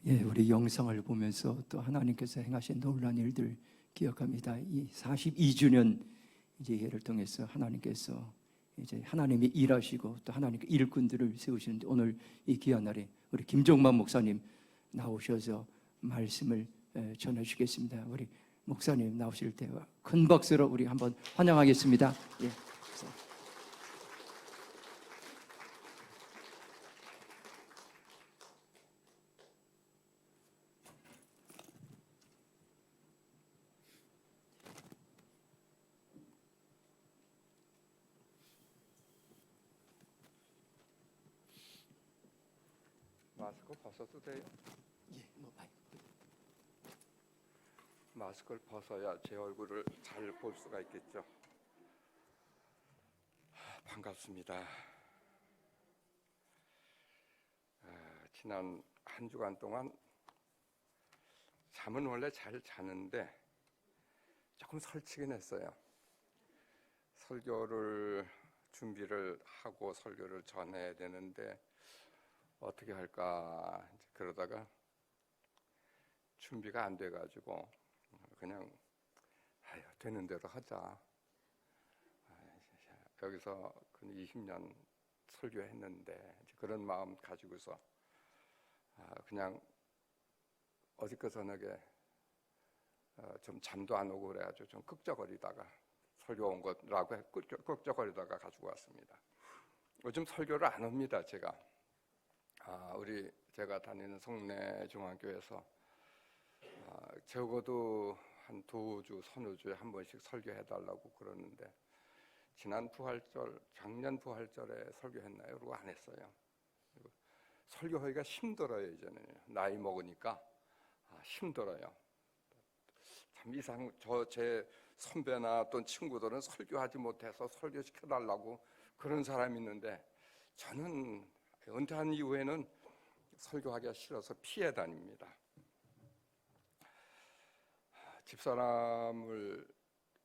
예, 우리 영상을 보면서 또 하나님께서 행하신 놀라운 일들 기억합니다. 이 42주년 이제 예를 통해서 하나님께서 이제 하나님이 일하시고 또 하나님께 일꾼들을 세우시는데, 오늘 이 귀한 날에 우리 김종만 목사님 나오셔서 말씀을 전해 주시겠습니다. 우리 목사님 나오실 때 큰 박수로 우리 한번 환영하겠습니다. 예. 마스크 벗어도 돼요? 예, 마스크를 벗어야 제 얼굴을 잘 볼 수가 있겠죠. 반갑습니다. 지난 한 주간 동안 잠은 원래 잘 자는데 조금 설치긴 했어요. 설교를 준비를 하고 설교를 전해야 되는데 어떻게 할까 그러다가 준비가 안 돼가지고 그냥 되는 대로 하자. 여기서 20년 설교했는데 그런 마음 가지고서 그냥 어저께 저녁에 좀 잠도 안 오고 그래가지고 좀 끄적거리다가 설교 온 거라고 끄적거리다가 가지고 왔습니다. 요즘 설교를 안 합니다. 제가 제가 다니는 성내 중앙교회에서 적어도 한 서너 주에 한 번씩 설교해달라고 그러는데, 지난 부활절, 작년 부활절에 설교했나요? 그리고 안 했어요. 그리고 설교하기가 힘들어요. 이제는 나이 먹으니까 힘들어요. 참 제 선배나 또 친구들은 설교하지 못해서 설교시켜달라고 그런 사람이 있는데, 저는 은퇴한 이후에는 설교하기가 싫어서 피해 다닙니다. 집사람을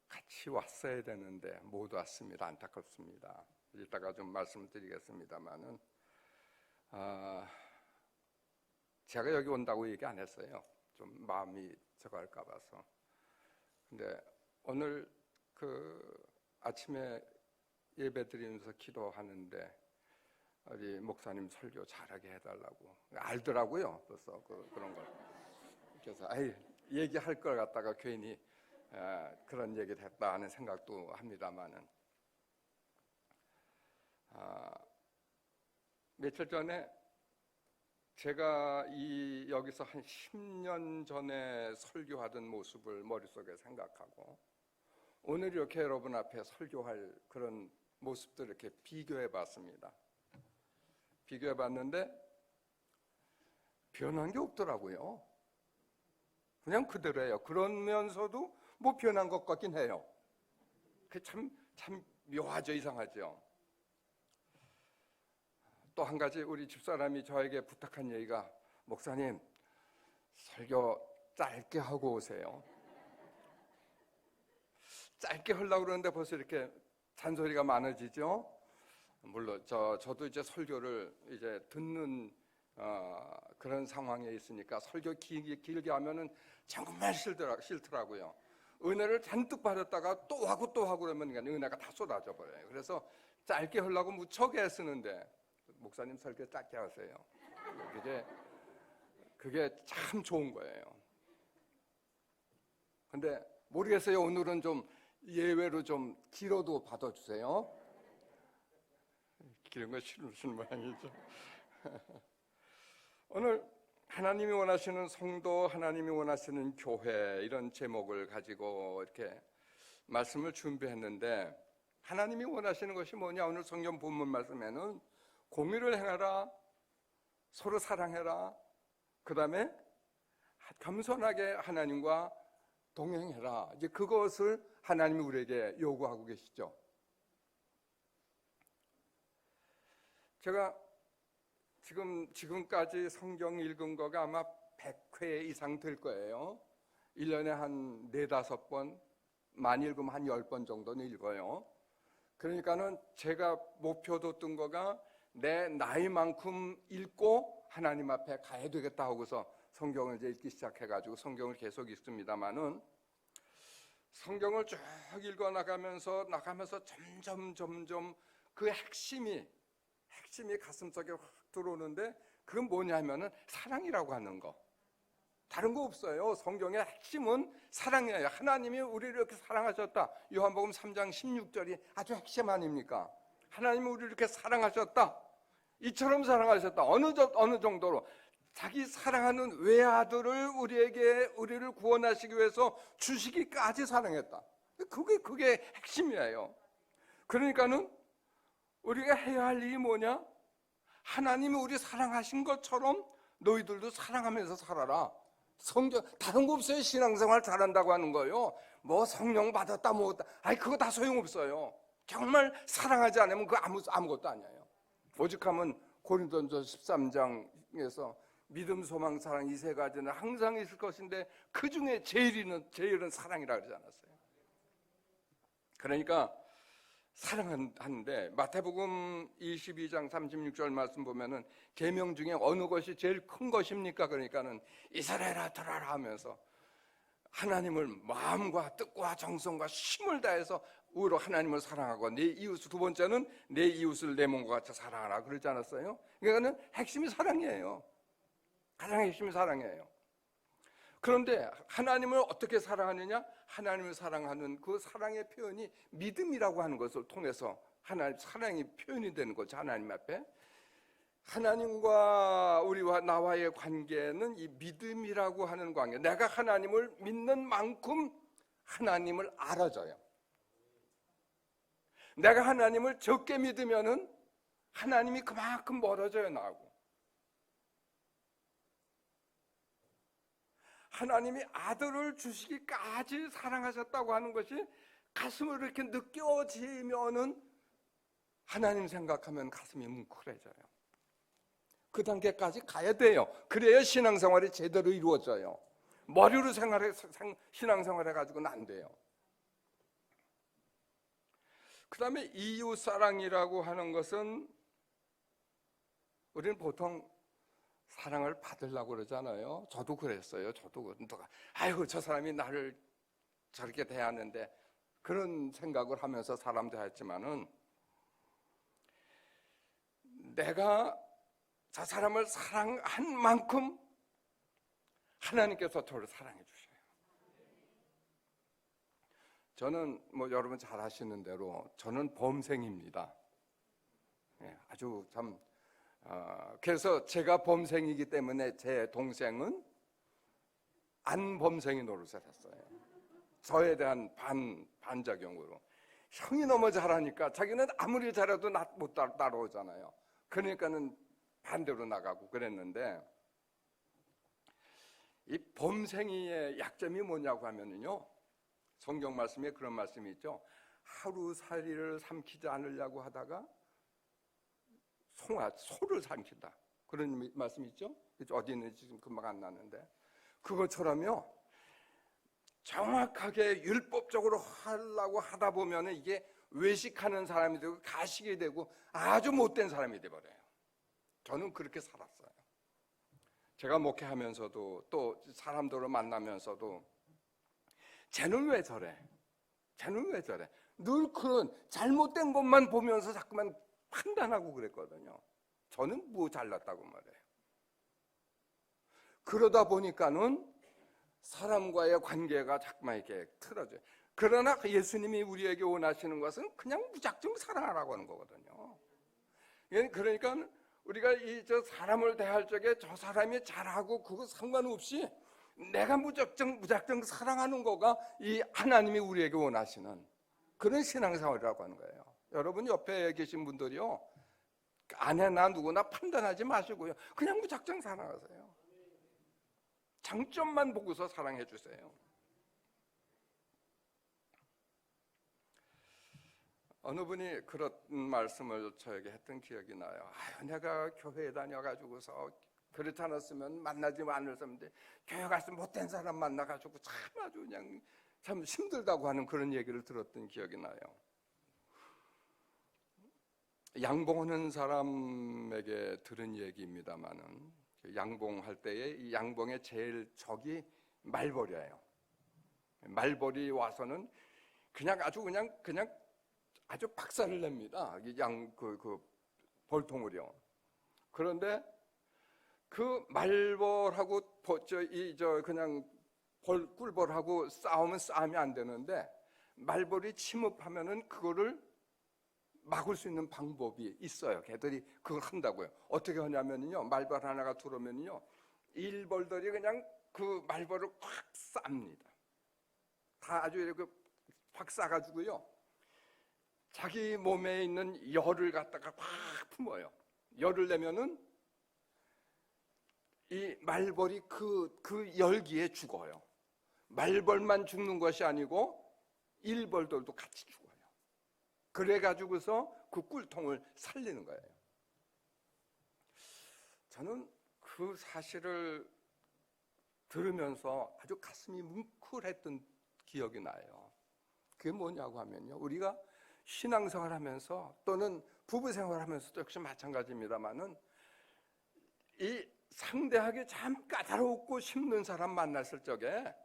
같이 왔어야 되는데 못 왔습니다. 안타깝습니다. 이따가 좀 말씀드리겠습니다만은 제가 여기 온다고 얘기 안 했어요. 좀 마음이 저갈까 봐서. 근데 오늘 아침에 예배 드리면서 기도하는데 우리 목사님 설교 잘하게 해달라고 알더라고요. 벌써 그런 걸. 그래서 얘기할 걸 갖다가 괜히 그런 얘기를 했다 하는 생각도 합니다만은, 며칠 전에 제가 여기서 한 10년 전에 설교하던 모습을 머릿속에 생각하고 오늘 이렇게 여러분 앞에 설교할 그런 모습들 이렇게 비교해 봤습니다. 비교해 봤는데 변한 게 없더라고요. 그냥 그대로예요. 그러면서도 뭐 변한 것 같긴 해요. 그게 참 묘하죠. 이상하죠. 또 한 가지 우리 집사람이 저에게 부탁한 얘기가, 목사님 설교 짧게 하고 오세요. 짧게 하려고 그러는데 벌써 이렇게 잔소리가 많아지죠. 물론 저도 이제 설교를 이제 듣는 그런 상황에 있으니까 설교 길게 하면은 정말 싫더라고요. 은혜를 잔뜩 받았다가 또 하고 그러면 은혜가 다 쏟아져 버려요. 그래서 짧게 하려고 무척 애쓰는데, 목사님 설교 짧게 하세요. 그게 참 좋은 거예요. 근데 모르겠어요. 오늘은 좀 예외로 좀 길어도 받아주세요. 길은 거 싫으신 모양이죠. 오늘 하나님이 원하시는 성도, 하나님이 원하시는 교회, 이런 제목을 가지고 이렇게 말씀을 준비했는데, 하나님이 원하시는 것이 뭐냐? 오늘 성경 본문 말씀에는 공의를 행하라, 서로 사랑해라, 그 다음에 겸손하게 하나님과 동행해라. 이제 그것을 하나님이 우리에게 요구하고 계시죠. 제가 지금까지 성경 읽은 거가 아마 100회 이상 될 거예요. 1년에 한 4-5번, 많이 읽으면 한 10번 정도는 읽어요. 그러니까는 제가 목표 뒀던 거가 내 나이만큼 읽고 하나님 앞에 가야 되겠다 하고서 성경을 이제 읽기 시작해가지고 성경을 계속 읽습니다만은 성경을 쭉 읽어 나가면서 점점 그 핵심이 가슴속에 확 들어오는데 그건 뭐냐면은 사랑이라고 하는 거. 다른 거 없어요. 성경의 핵심은 사랑이에요. 하나님이 우리를 이렇게 사랑하셨다. 요한복음 3장 16절이 아주 핵심 아닙니까? 하나님이 우리를 이렇게 사랑하셨다. 이처럼 사랑하셨다. 어느 정도로 자기 사랑하는 외아들을 우리를 구원하시기 위해서 주시기까지 사랑했다. 그게 핵심이에요. 그러니까는 우리가 해야 할 일이 뭐냐? 하나님이 우리 사랑하신 것처럼 너희들도 사랑하면서 살아라. 성경 다른 거 없어요. 신앙생활 잘한다고 하는 거예요. 뭐 성령 받았다 그거 다 소용없어요. 정말 사랑하지 않으면 그거 아무것도 아니에요. 오직하면 고린도전서 13장에서 믿음, 소망, 사랑 이 세 가지는 항상 있을 것인데 그 중에 제일은 사랑이라 그러지 않았어요. 그러니까 사랑하는데 마태복음 22장 36절 말씀 보면은 계명 중에 어느 것이 제일 큰 것입니까? 그러니까는 이스라엘아 들어라 하면서 하나님을 마음과 뜻과 정성과 힘을 다해서 우로 하나님을 사랑하고 내 이웃, 두 번째는 내 이웃을 내 몸과 같이 사랑하라 그러지 않았어요? 그러니까는 핵심이 사랑이에요. 가장 핵심이 사랑이에요. 그런데 하나님을 어떻게 사랑하느냐? 하나님을 사랑하는 그 사랑의 표현이 믿음이라고 하는 것을 통해서 하나님 사랑이 표현이 되는 거죠. 하나님 앞에 하나님과 나와의 관계는 이 믿음이라고 하는 관계. 내가 하나님을 믿는 만큼 하나님을 알아줘요. 내가 하나님을 적게 믿으면은 하나님이 그만큼 멀어져요, 나하고. 하나님이 아들을 주시기까지 사랑하셨다고 하는 것이 가슴으로 이렇게 느껴지면은 하나님 생각하면 가슴이 뭉클해져요. 그 단계까지 가야 돼요. 그래야 신앙생활이 제대로 이루어져요. 머리로 신앙생활 해가지고는 안 돼요. 그 다음에 이웃사랑이라고 하는 것은 우리는 보통 사랑을 받으려고 그러잖아요. 저도 그랬어요. 아이고 저 사람이 나를 저렇게 대하는데 그런 생각을 하면서 사람 대했지만은 내가 저 사람을 사랑한 만큼 하나님께서 저를 사랑해 주셔요. 저는 뭐 여러분 잘 아시는 대로 저는 범생입니다. 아주 참 그래서 제가 범생이기 때문에 제 동생은 안 범생이 노릇을 했어요. 저에 대한 반작용으로 형이 너무 잘하니까 자기는 아무리 잘해도 못 따라오잖아요. 그러니까는 반대로 나가고 그랬는데 이 범생이의 약점이 뭐냐고 하면은요, 성경 말씀에 그런 말씀이 있죠. 하루살이를 삼키지 않으려고 하다가 소를 삼킨다. 그런 말씀이 있죠. 어디 있는지 지금 금방 안 나는데 그것처럼요, 정확하게 율법적으로 하려고 하다 보면 이게 외식하는 사람이 되고 가식이 되고 아주 못된 사람이 돼버려요. 저는 그렇게 살았어요. 제가 목회하면서도 또 사람들을 만나면서도 쟤는 왜 저래? 늘 그런 잘못된 것만 보면서 자꾸만 판단하고 그랬거든요. 저는 뭐 잘났다고 말해요. 그러다 보니까는 사람과의 관계가 자꾸만 이렇게 틀어져요. 그러나 예수님이 우리에게 원하시는 것은 그냥 무작정 사랑하라고 하는 거거든요. 그러니까 우리가 저 사람을 대할 적에 저 사람이 잘하고 그거 상관없이 내가 무작정 사랑하는 거가 이 하나님이 우리에게 원하시는 그런 신앙생활이라고 하는 거예요. 여러분 옆에 계신 분들이요, 아내나 누구나 판단하지 마시고요, 그냥 무작정 사랑하세요. 장점만 보고서 사랑해 주세요. 어느 분이 그런 말씀을 저에게 했던 기억이 나요. 내가 교회에 다녀가지고서 그렇지 않았으면 만나지 않을 사람인데 교회 가서 못된 사람 만나가지고 참 아주 그냥 참 힘들다고 하는 그런 얘기를 들었던 기억이 나요. 양봉하는 사람에게 들은 얘기입니다만은 양봉할 때에 이 양봉의 제일 적이 말벌이에요. 말벌이 와서는 그냥 아주 박살을 냅니다. 그 벌통을요. 그런데 그 말벌하고 그냥 꿀벌하고 싸움이 안 되는데 말벌이 침입하면은 그거를 막을 수 있는 방법이 있어요. 걔들이 그걸 한다고요. 어떻게 하냐면요, 말벌 하나가 들어오면요, 일벌들이 그냥 그 말벌을 확 쌉니다. 다 아주 이렇게 확 싸가지고요, 자기 몸에 있는 열을 갖다가 확 품어요. 열을 내면은 이 말벌이 그 열기에 죽어요. 말벌만 죽는 것이 아니고 일벌들도 같이 죽어요. 그래가지고서 그 꿀통을 살리는 거예요. 저는 그 사실을 들으면서 아주 가슴이 뭉클했던 기억이 나요. 그게 뭐냐고 하면요, 우리가 신앙생활 하면서 또는 부부생활 하면서도 역시 마찬가지입니다만은 이 상대하기 참 까다롭고 힘든 사람 만났을 적에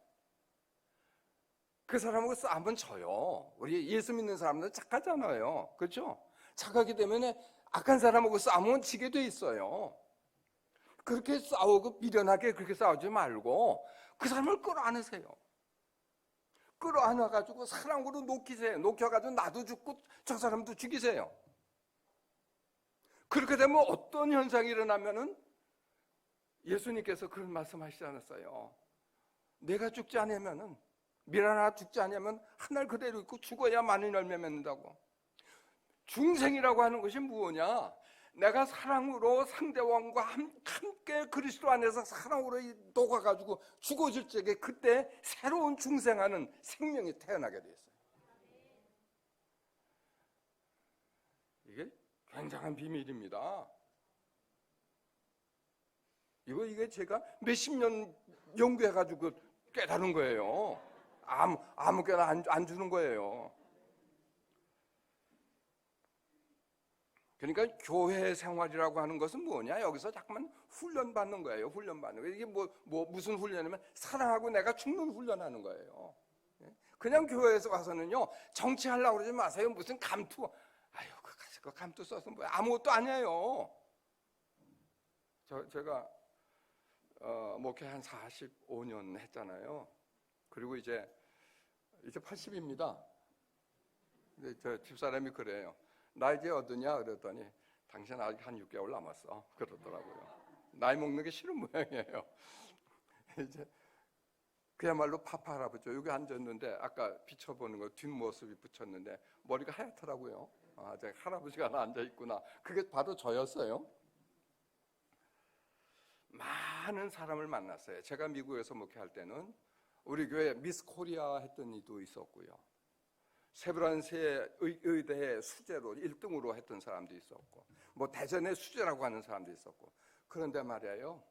그 사람하고 싸우면 져요. 우리 예수 믿는 사람들은 착하잖아요. 그렇죠? 착하기 때문에 악한 사람하고 싸우면 지게 돼 있어요. 그렇게 싸우고 미련하게 그렇게 싸우지 말고 그 사람을 끌어안으세요. 끌어안아가지고 사랑으로 녹이세요. 녹여가지고 나도 죽고 저 사람도 죽이세요. 그렇게 되면 어떤 현상이 일어나면은 예수님께서 그런 말씀하시지 않았어요? 내가 죽지 않으면은 밀 하나 죽지 않으면 하늘 그대로 있고 죽어야 많은 열매 맺는다고. 중생이라고 하는 것이 무엇이냐? 내가 사랑으로 상대방과 함께 그리스도 안에서 사랑으로 녹아가지고 죽어질 적에 그때 새로운 중생하는 생명이 태어나게 돼 있어요. 이게 굉장한 비밀입니다. 이게 제가 몇십 년 연구해가지고 깨달은 거예요. 아무거나 안 주는 거예요. 그러니까 교회 생활이라고 하는 것은 뭐냐? 여기서 자꾸만 훈련받는 거예요. 훈련받는 거예요. 이게 무슨 훈련이냐면 사랑하고 내가 죽는 훈련하는 거예요. 그냥 교회에서 와서는요, 정치하려고 그러지 마세요. 무슨 감투, 아유, 그 감투 써서 뭐 아무것도 아니에요. 제가 목회 한 45년 했잖아요. 그리고 이제 80입니다. 근데 저 집사람이 그래요. 나 이제 어떠냐 그랬더니 당신 아직 한 6개월 남았어 그러더라고요. 나이 먹는 게 싫은 모양이에요. 이제 그야말로 파파 할아버지 여기 앉았는데 아까 비춰보는 거 뒷모습이 붙였는데 머리가 하얗더라고요. 아, 제가 할아버지가 하나 앉아 있구나. 그게 바로 저였어요. 많은 사람을 만났어요. 제가 미국에서 목회할 때는 우리 교회 미스 코리아 했던 이도 있었고요. 세브란스의 의대의 수재로 1등으로 했던 사람도 있었고, 뭐 대전의 수재라고 하는 사람도 있었고. 그런데 말이에요,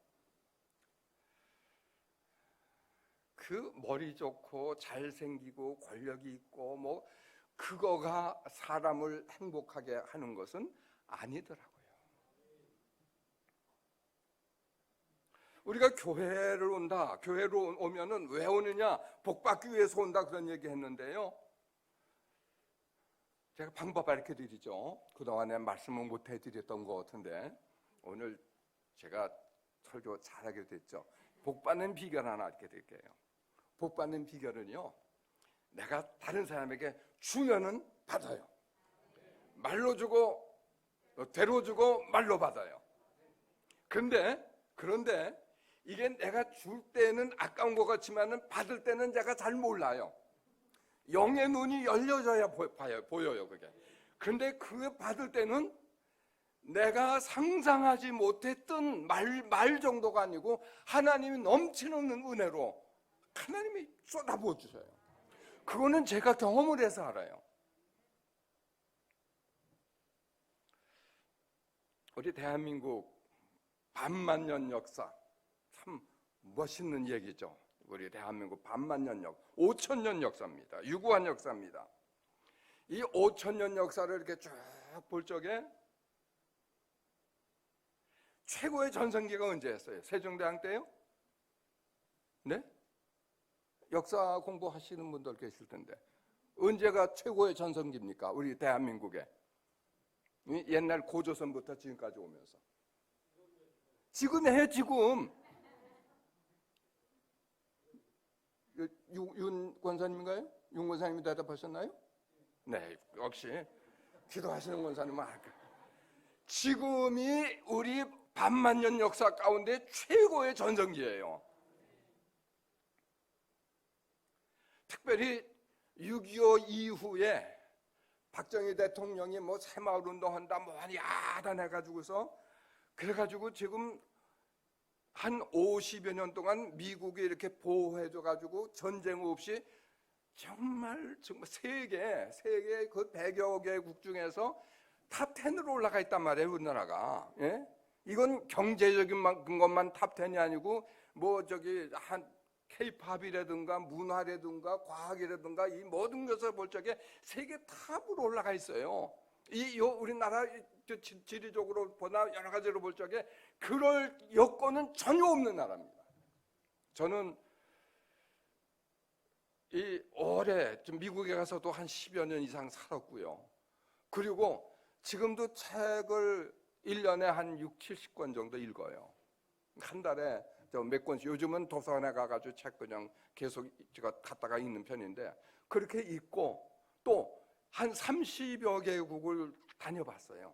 그 머리 좋고 잘생기고 권력이 있고 뭐 그거가 사람을 행복하게 하는 것은 아니더라고요. 우리가 교회를 온다, 교회로 오면은 왜 오느냐? 복 받기 위해서 온다 그런 얘기 했는데요, 제가 방법 알려 드리죠. 그동안에 말씀을 못 해드렸던 것 같은데 오늘 제가 설교 잘하게 됐죠. 복 받는 비결 하나 알려 드릴게요. 복 받는 비결은요, 내가 다른 사람에게 주면은 받아요. 말로 주고 대로 주고 말로 받아요. 그런데 이게 내가 줄 때는 아까운 것 같지만은 받을 때는 제가 잘 몰라요. 영의 눈이 열려져야 보여요, 그게. 근데 그 받을 때는 내가 상상하지 못했던 말 정도가 아니고 하나님이 넘치는 은혜로 하나님이 쏟아부어 주셔요. 그거는 제가 경험을 해서 알아요. 우리 대한민국 반만년 역사, 참 멋있는 얘기죠. 우리 대한민국 반만년 5,000년 역사입니다. 유구한 역사입니다. 이 5,000년 역사를 이렇게 쭉 볼 적에 최고의 전성기가 언제였어요? 세종대왕 때요? 네? 역사 공부하시는 분들 계실 텐데 언제가 최고의 전성기입니까? 우리 대한민국에 옛날 고조선부터 지금까지 오면서 지금이에요. 지금 윤 권사님인가요? 윤 권사님이 대답하셨나요? 네, 역시 기도하시는 권사님은 알까. 지금이 우리 반만년 역사 가운데 최고의 전성기예요. 특별히 6.25 이후에 박정희 대통령이 뭐 새마을 운동한다 뭐 야단해가지고서 그래가지고 지금 한 50여 년 동안 미국이 이렇게 보호해줘가지고 전쟁 없이 정말 세계 그 100여 개국 중에서 탑 10으로 올라가 있단 말이에요, 우리나라가. 예? 이건 경제적인 것만 탑 10이 아니고 뭐 저기 한 K-팝이라든가 문화라든가 과학이라든가 이 모든 것을 볼 적에 세계 탑으로 올라가 있어요. 우리나라 지리적으로 보나 여러 가지로 볼 적에 그럴 여건은 전혀 없는 나라입니다. 저는 올해 좀 미국에 가서도 한 10여 년 이상 살았고요. 그리고 지금도 책을 1년에 한 6, 70권 정도 읽어요. 한 달에 몇 권씩. 요즘은 도서관에 가가지고 책 그냥 계속 제가 갖다가 읽는 편인데 그렇게 읽고 또 한 30여 개국을 다녀봤어요.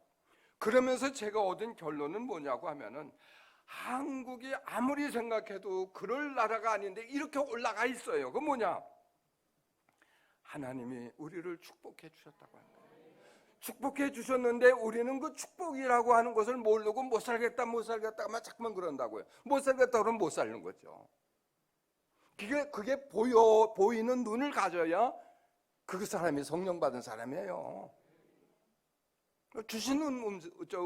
그러면서 제가 얻은 결론은 뭐냐고 하면은 한국이 아무리 생각해도 그럴 나라가 아닌데 이렇게 올라가 있어요. 그 뭐냐? 하나님이 우리를 축복해 주셨다고 하는 거예요. 축복해 주셨는데 우리는 그 축복이라고 하는 것을 모르고 못 살겠다 하면 자꾸만 그런다고요. 못 살겠다 그러면 못 사는 거죠. 그게 보이는 눈을 가져야 그 사람이 성령 받은 사람이에요. 주시는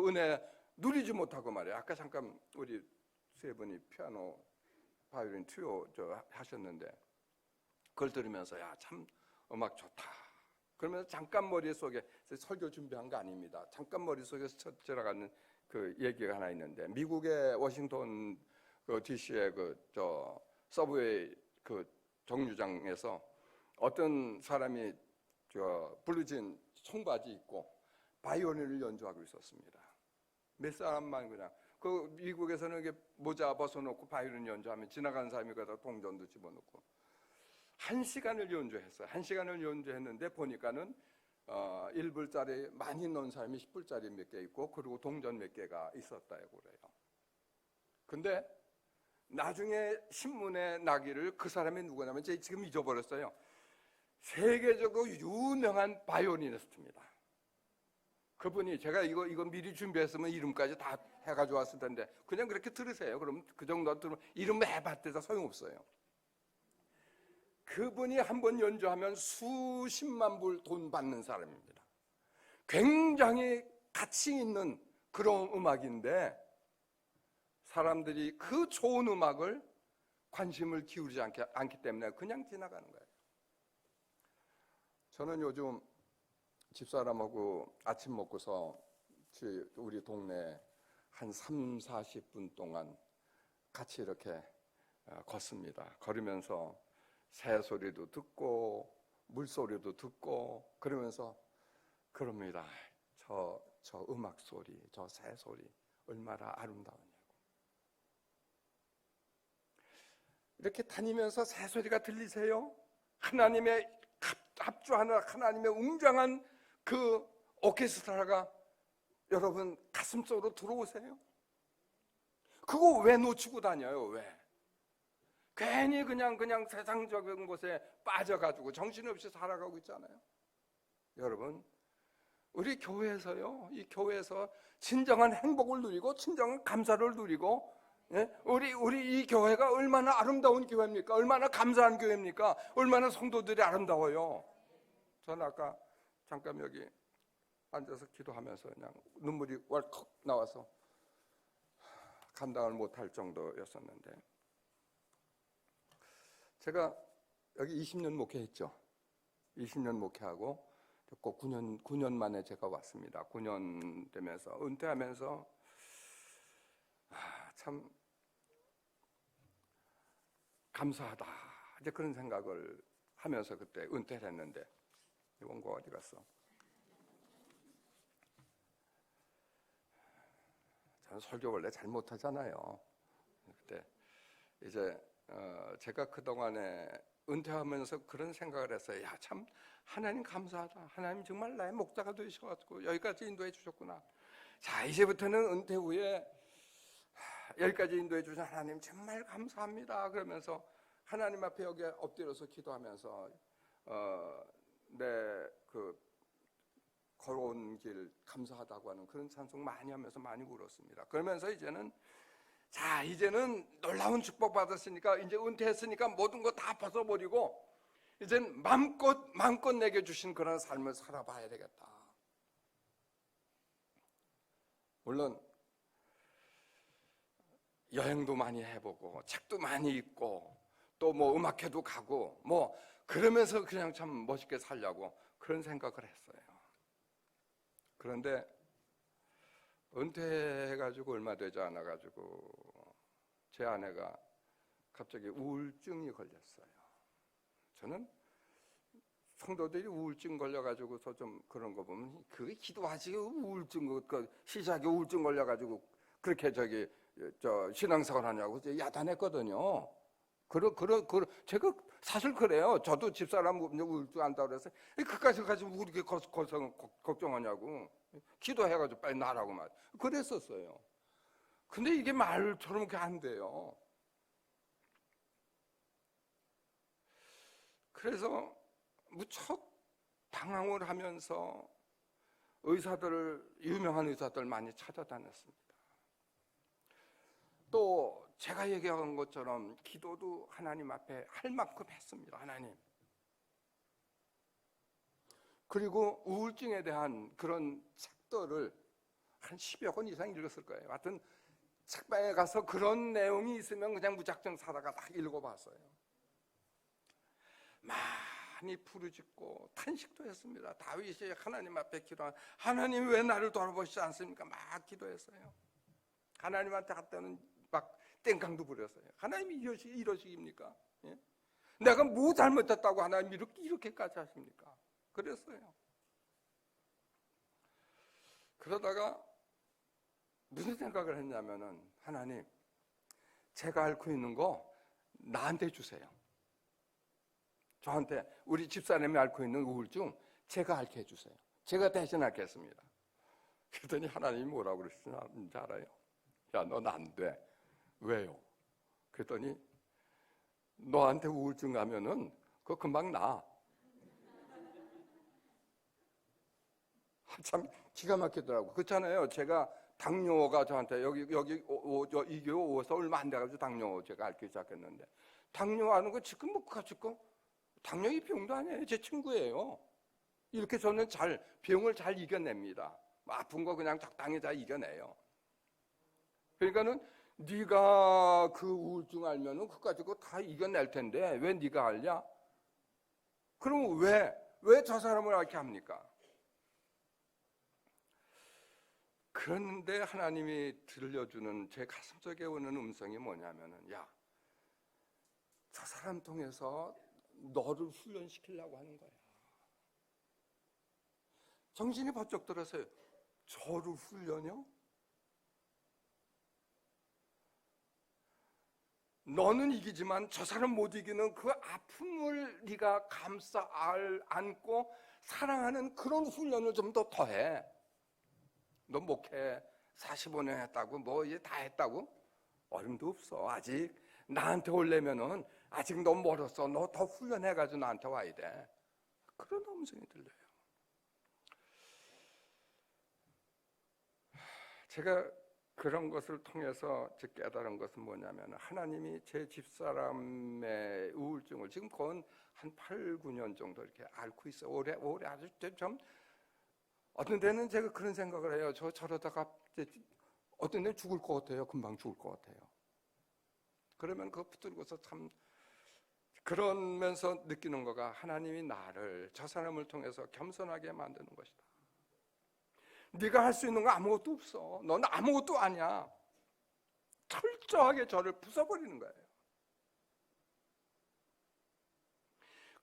은혜 누리지 못하고 말이에요. 아까 잠깐 우리 세 분이 피아노, 바이올린, 트리오 하셨는데 그걸 들으면서 야, 참 음악 좋다. 그러면서 잠깐 머릿속에 설교 준비한 거 아닙니다. 잠깐 머릿속에 지나가는 그 얘기가 하나 있는데 미국의 워싱턴 DC의 서브웨이 그 정류장에서 어떤 사람이 블루진 청바지 입고 바이올린을 연주하고 있었습니다. 몇 사람만 그냥 미국에서는 이게 모자 벗어놓고 바이올린 연주하면 지나가는 사람이 가다 동전도 집어넣고 1시간을 연주했어요. 1시간을 연주했는데 보니까는 1불짜리 많이 넣은 사람이 10불짜리 몇 개 있고 그리고 동전 몇 개가 있었다고 그래요. 근데 나중에 신문에 나기를 그 사람이 누구냐면 제가 지금 잊어버렸어요. 세계적으로 유명한 바이올리니스트입니다. 그분이 제가 이거 미리 준비했으면 이름까지 다 해가지고 왔을 텐데 그냥 그렇게 들으세요. 그럼 그 정도 들으면 이름 해봤대서 소용없어요. 그분이 한번 연주하면 수십만 불 돈 받는 사람입니다. 굉장히 가치 있는 그런 음악인데 사람들이 그 좋은 음악을 관심을 기울이지 않기 때문에 그냥 지나가는 거예요. 저는 요즘 집사람하고 아침 먹고서 우리 동네 한 3, 40분 동안 같이 이렇게 걷습니다. 걸으면서 새 소리도 듣고 물소리도 듣고 그러면서 그럽니다. 저 음악 소리, 저 새 소리 얼마나 아름다우냐고. 이렇게 다니면서 새 소리가 들리세요? 하나님의 합주하는 하나님의 웅장한 그 오케스트라가 여러분 가슴속으로 들어오세요? 그거 왜 놓치고 다녀요? 왜? 괜히 그냥 세상적인 곳에 빠져가지고 정신없이 살아가고 있잖아요. 여러분 우리 교회에서요, 이 교회에서 진정한 행복을 누리고 진정한 감사를 누리고 우리 이 교회가 얼마나 아름다운 교회입니까? 얼마나 감사한 교회입니까? 얼마나 성도들이 아름다워요. 저는 아까 잠깐 여기 앉아서 기도하면서 그냥 눈물이 왈컥 나와서 감당을 못할 정도였었는데 제가 여기 20년 목회했죠. 20년 목회하고 꼭 9년 만에 제가 왔습니다. 9년 되면서 은퇴하면서 참 감사하다. 이제 그런 생각을 하면서 그때 은퇴를 했는데, 이 원고 어디 갔어? 저는 설교 원래 잘 못하잖아요. 그때 이제 제가 그동안에 은퇴하면서 그런 생각을 했어요. 야, 참 하나님 감사하다. 하나님 정말 나의 목자가 되셔가지고 여기까지 인도해 주셨구나. 자, 이제부터는 은퇴 후에 여기까지 인도해 주신 하나님 정말 감사합니다. 그러면서 하나님 앞에 여기 엎드려서 기도하면서 내 그 걸어온 길 감사하다고 하는 그런 찬송 많이 하면서 많이 울었습니다. 그러면서 이제는 놀라운 축복 받았으니까, 이제 은퇴했으니까 모든 거 다 벗어버리고 이젠 마음껏 내게 주신 그런 삶을 살아봐야 되겠다. 물론 여행도 많이 해보고 책도 많이 읽고 또 뭐 음악회도 가고 뭐 그러면서 그냥 참 멋있게 살려고 그런 생각을 했어요. 그런데 은퇴해가지고 얼마 되지 않아가지고 제 아내가 갑자기 우울증이 걸렸어요. 저는 성도들이 우울증 걸려가지고서 좀 그런 거 보면 그게 기도하지, 우울증 그 시작에 우울증 걸려가지고 그렇게 신앙생활 하냐고 야단했거든요. 제가 사실 그래요. 저도 집사람 우울증 안다고 그래서 그까지까지 뭐 그렇게 걱정하냐고, 기도해가지고 빨리 나라고 말 그랬었어요. 근데 이게 말처럼 그렇게 안 돼요. 그래서 무척 당황을 하면서 유명한 의사들 많이 찾아다녔습니다. 또 제가 얘기한 것처럼 기도도 하나님 앞에 할 만큼 했습니다. 하나님. 그리고 우울증에 대한 그런 책들을 한 10여 권 이상 읽었을 거예요. 하여튼 책방에 가서 그런 내용이 있으면 그냥 무작정 사다가 딱 읽어봤어요. 많이 부르짖고 탄식도 했습니다. 다윗이 하나님 앞에 기도한, 하나님 왜 나를 돌아보시지 않습니까? 막 기도했어요. 하나님한테 갔다는 막 땡깡도 부렸어요. 하나님이 이러시깁니까? 예? 내가 뭐 잘못했다고 하나님이 이렇게까지 하십니까? 그랬어요. 그러다가 무슨 생각을 했냐면은, 하나님, 제가 앓고 있는 거 나한테 주세요. 저한테, 우리 집사람이 앓고 있는 우울증 제가 앓게 해주세요. 제가 대신 앓겠습니다. 그랬더니 하나님이 뭐라고 그러시는지 알아요? 야, 넌 안 돼. 왜요? 그랬더니 너한테 우울증 가면은 그거 금방 나. 참 기가 막히더라고. 그렇잖아요. 제가 당뇨가 저한테 여기 이 교회 오서 얼마 안 돼가지고 당뇨 제가 앓기 시작했는데, 당뇨 아는 거 지금 못 가지고, 당뇨 이 병도 아니에요. 제 친구예요. 이렇게 저는 병을 잘 이겨냅니다. 아픈 거 그냥 적당히 잘 이겨내요. 그러니까는 네가 그 우울증 알면은 그거 가지고 다 이겨낼 텐데 왜 네가 알냐? 그럼 왜 저 사람을 이렇게 합니까? 그런데 하나님이 들려주는 제 가슴속에 오는 음성이 뭐냐면은, 야, 저 사람 통해서 너를 훈련시키려고 하는 거야. 정신이 번쩍 들었어요. 저를 훈련이요? 너는 이기지만 저 사람 못 이기는 그 아픔을 네가 안고 사랑하는 그런 훈련을 좀 더 더해. 너 목회 45년 했다고 뭐 이제 다 했다고? 어림도 없어. 아직 나한테 오려면은 아직 너무 멀었어. 너 더 훈련해가지고 나한테 와야 돼. 그런 음성이 들려요. 제가 그런 것을 통해서 깨달은 것은 뭐냐면, 하나님이 제 집사람의 우울증을 지금 거의 한 8, 9년 정도 이렇게 앓고 있어요. 오래 아주 좀 어떤 데는 제가 그런 생각을 해요. 저러다가 어떤 데는 죽을 것 같아요. 금방 죽을 것 같아요. 그러면 그거 붙들고서 참 그러면서 느끼는 거가, 하나님이 나를 저 사람을 통해서 겸손하게 만드는 것이다. 네가 할 수 있는 거 아무것도 없어. 넌 아무것도 아니야. 철저하게 저를 부숴버리는 거예요.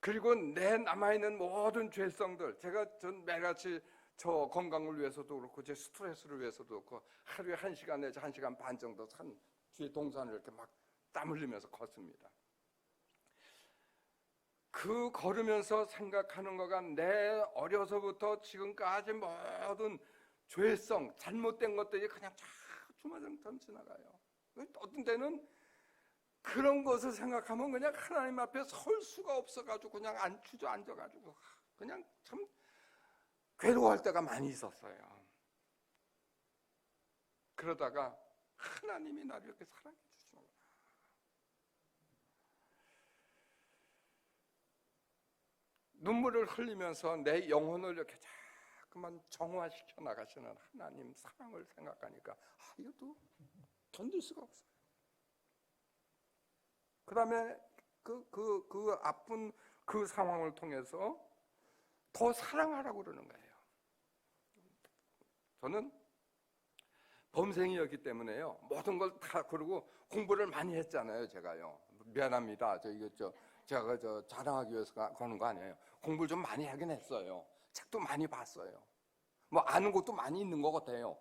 그리고 내 남아있는 모든 죄성들, 전 매일같이 저 건강을 위해서도 그렇고 제 스트레스를 위해서도 그렇고 하루에 1시간 내지 1시간 반 정도 산 뒤에 동산을 이렇게 막 땀 흘리면서 걷습니다. 그 걸으면서 생각하는 거가 내 어려서부터 지금까지 모든 죄성, 잘못된 것들이 그냥 쫙 주마등처럼 지나가요. 어떤 때는 그런 것을 생각하면 그냥 하나님 앞에 설 수가 없어가지고 그냥 주저앉아가지고 그냥 참 괴로워할 때가 많이 있었어요. 그러다가 하나님이 나를 이렇게 사랑해 주시는구나. 눈물을 흘리면서 내 영혼을 이렇게 자꾸만 정화시켜 나가시는 하나님 사랑을 생각하니까 이것도 견딜 수가 없어요. 그 다음에 그 아픈 그 상황을 통해서 더 사랑하라고 그러는 거예요. 저는 범생이었기 때문에요. 모든 걸 다 그러고 공부를 많이 했잖아요. 제가요. 미안합니다. 제가 자랑하기 위해서 그러는 거 아니에요. 공부를 좀 많이 하긴 했어요. 책도 많이 봤어요. 뭐 아는 것도 많이 있는 것 같아요.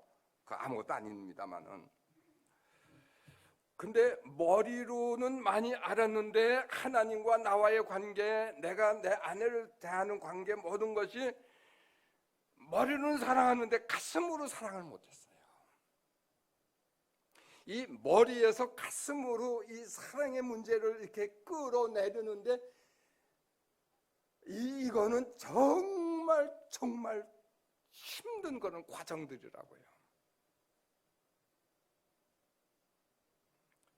그 아무것도 아닙니다만은. 근데 머리로는 많이 알았는데 하나님과 나와의 관계, 내가 내 아내를 대하는 관계 모든 것이 머리로는 사랑하는데 가슴으로 사랑을 못했어요. 이 머리에서 가슴으로 이 사랑의 문제를 이렇게 끌어내려는데 이거는 정말 힘든 그런 과정들이라고요.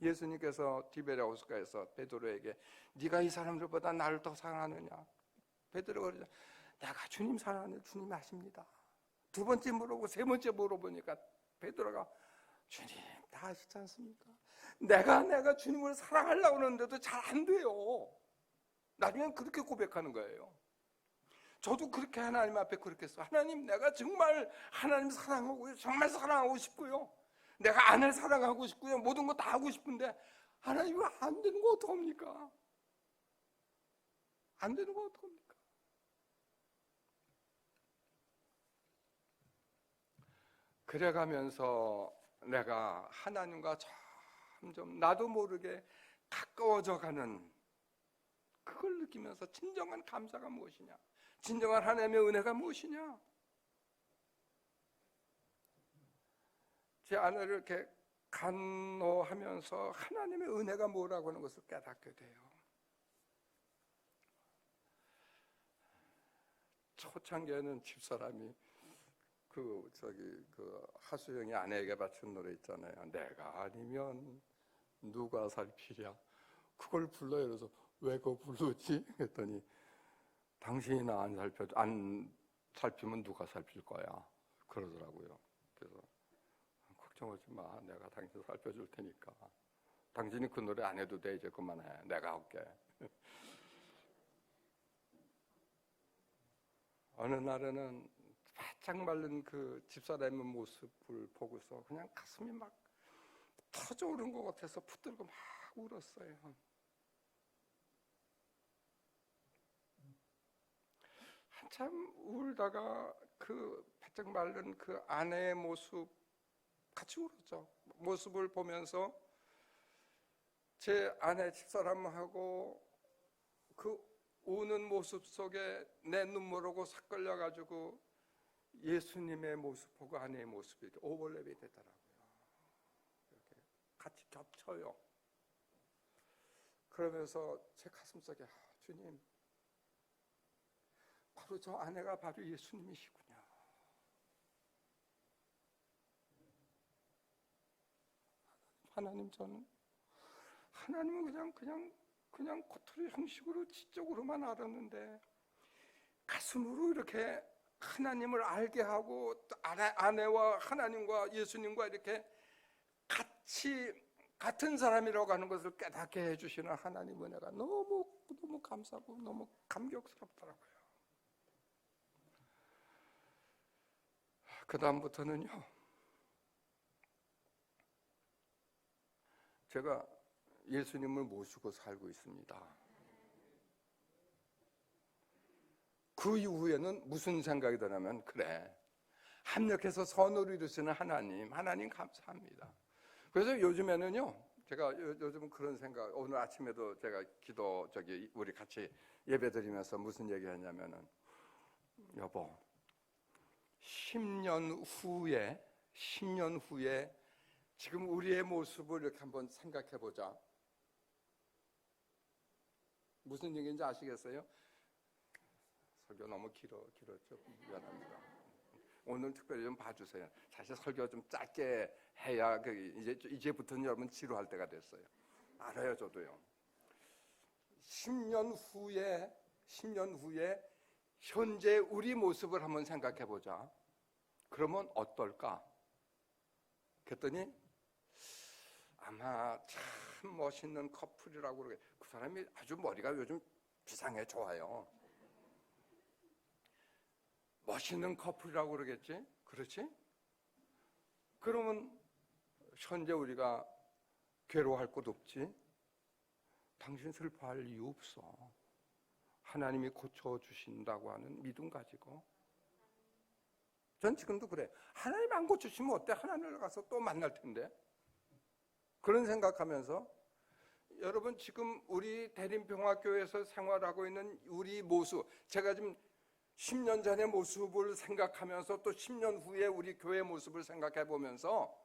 예수님께서 디베랴호스가에서 베드로에게 네가 이 사람들보다 나를 더 사랑하느냐? 베드로가 그러죠. 내가 주님 사랑하는 주님이 아십니다. 두 번째 물어보고 세 번째 물어보니까 베드로가 주님 다 아시지 않습니까? 내가 주님을 사랑하려고 하는데도 잘 안 돼요. 나중엔 그렇게 고백하는 거예요. 저도 그렇게 하나님 앞에 그렇게 했어요. 하나님, 내가 정말 하나님 사랑하고 정말 사랑하고 싶고요. 내가 아내를 사랑하고 싶고요. 모든 거 다 하고 싶은데 하나님 안 되는 거 어떡합니까? 안 되는 거 어떡합니까? 그래가면서 내가 하나님과 점점 나도 모르게 가까워져 가는 그걸 느끼면서 진정한 감사가 무엇이냐? 진정한 하나님의 은혜가 무엇이냐? 제 아내를 이렇게 간호하면서 하나님의 은혜가 뭐라고 하는 것을 깨닫게 돼요. 초창기에는 집사람이 그 하수영이 아내에게 바친 노래 있잖아요. 내가 아니면 누가 살피랴. 그걸 불러요. 그래서 왜 그거 부르지? 그랬더니 당신이 나 안 살피면 누가 살필 거야. 그러더라고요. 그래서 걱정하지 마. 내가 당신 살펴줄 테니까. 당신이 그 노래 안 해도 돼. 이제 그만해. 내가 할게. 어느 날에는 바짝 마른 그 집사람의 모습을 보고서 그냥 가슴이 막 터져 오른 것 같아서 붙들고 막 울었어요. 한참 울다가 그 바짝 마른 그 아내의 모습 같이 울었죠. 모습을 보면서 제 아내 집사람하고 그 우는 모습 속에 내 눈물하고 섞여가지고 예수님의 모습 보고 아내의 모습이 오버랩이 되더라고요. 이렇게 같이 겹쳐요. 그러면서 제 가슴속에 주님, 바로 저 아내가 바로 예수님이시구나. 하나님, 저는 하나님은 그냥 겉으로 형식으로 지적으로만 알았는데 가슴으로 이렇게 하나님을 알게 하고 또 아내와 하나님과 예수님과 이렇게 같이 같은 사람이라고 하는 것을 깨닫게 해주시는 하나님 은혜가 너무 감사하고 너무 감격스럽더라고요. 그 다음부터는요, 제가 예수님을 모시고 살고 있습니다. 그 이후에는 무슨 생각이 드냐면, 그래, 합력해서 선을 이루시는 하나님 감사합니다. 그래서 요즘에는요, 제가 요즘 그런 생각, 오늘 아침에도 제가 우리 같이 예배 드리면서 무슨 얘기 했냐면은, 여보, 10년 후에 지금 우리의 모습을 이렇게 한번 생각해 보자. 무슨 얘기인지 아시겠어요? 설교 너무 길었죠? 미안합니다. 오늘 특별히 좀 봐주세요. 사실 설교 좀 짧게 해야 이제부터는 여러분 지루할 때가 됐어요. 알아요, 저도요. 10년 후에 현재 우리 모습을 한번 생각해 보자. 그러면 어떨까? 그랬더니 아마 참 멋있는 커플이라고 그러게. 그 사람이 아주 머리가 요즘 비상해 좋아요. 멋있는 커플이라고 그러겠지? 그렇지? 그러면 현재 우리가 괴로워할 것 없지? 당신 슬퍼할 이유 없어. 하나님이 고쳐주신다고 하는 믿음 가지고. 전 지금도 그래. 하나님 안 고쳐주시면 어때? 하나님을 가서 또 만날 텐데. 그런 생각하면서 여러분 지금 우리 대림평화교회에서 생활하고 있는 우리 모습, 제가 지금 10년 전의 모습을 생각하면서 또 10년 후에 우리 교회 모습을 생각해 보면서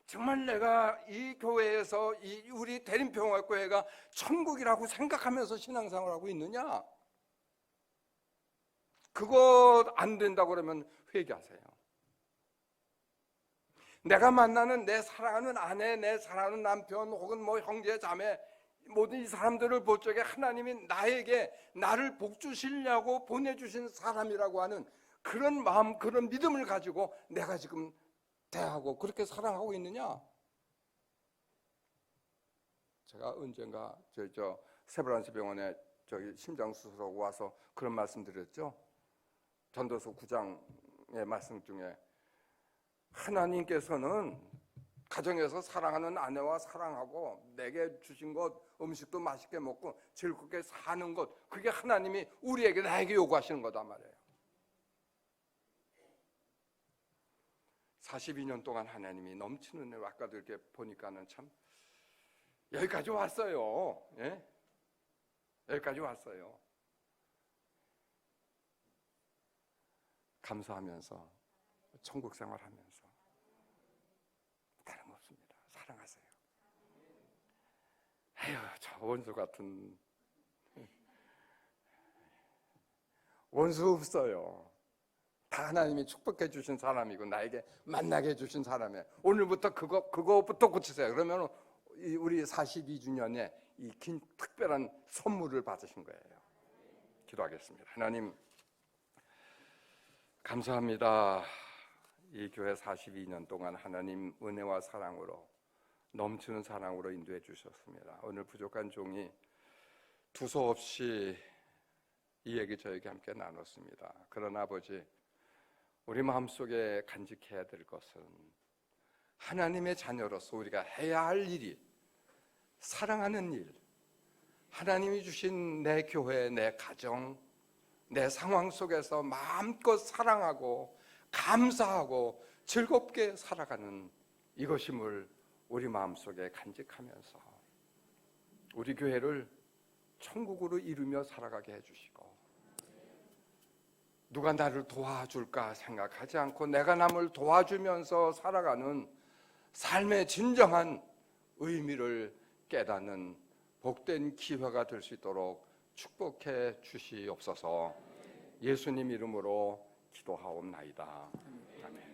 정말 내가 이 교회에서 우리 대림평화교회가 천국이라고 생각하면서 신앙생활하고 있느냐? 그거 안 된다고 그러면 회개하세요. 내가 만나는 내 사랑하는 아내, 내 사랑하는 남편 혹은 뭐 형제 자매 모든 이 사람들을 볼 적에 하나님이 나를 복 주시려고 보내주신 사람이라고 하는 그런 마음, 그런 믿음을 가지고 내가 지금 대하고 그렇게 사랑하고 있느냐? 제가 언젠가 세브란스 병원에 심장 수술하고 와서 그런 말씀 드렸죠. 전도서 9장의 말씀 중에 하나님께서는 가정에서 사랑하는 아내와 사랑하고 내게 주신 것, 음식도 맛있게 먹고 즐겁게 사는 것, 그게 하나님이 나에게 요구하시는 거다 말이에요. 42년 동안 하나님이 넘치는 애, 아까도 이렇게 보니까는 참 여기까지 왔어요. 예? 여기까지 왔어요. 감사하면서 천국 생활하면서 다른 거 없습니다. 사랑하세요. 에휴, 저 원수 같은 원수 없어요. 다 하나님이 축복해 주신 사람이고 나에게 만나게 해 주신 사람이에요. 오늘부터 그거부터 고치세요. 그러면 우리 42주년에 이 긴 특별한 선물을 받으신 거예요. 기도하겠습니다. 하나님 감사합니다. 이 교회 42년 동안 하나님 은혜와 사랑으로 넘치는 사랑으로 인도해 주셨습니다. 오늘 부족한 종이 두서없이 이 얘기 저에게 함께 나눴습니다. 그러나 아버지, 우리 마음속에 간직해야 될 것은 하나님의 자녀로서 우리가 해야 할 일이 사랑하는 일, 하나님이 주신 내 교회, 내 가정, 내 상황 속에서 마음껏 사랑하고 감사하고 즐겁게 살아가는 이것임을 우리 마음속에 간직하면서 우리 교회를 천국으로 이루며 살아가게 해주시고, 누가 나를 도와줄까 생각하지 않고 내가 남을 도와주면서 살아가는 삶의 진정한 의미를 깨닫는 복된 기회가 될 수 있도록 축복해 주시옵소서. 예수님 이름으로 기도하옵나이다. 아멘.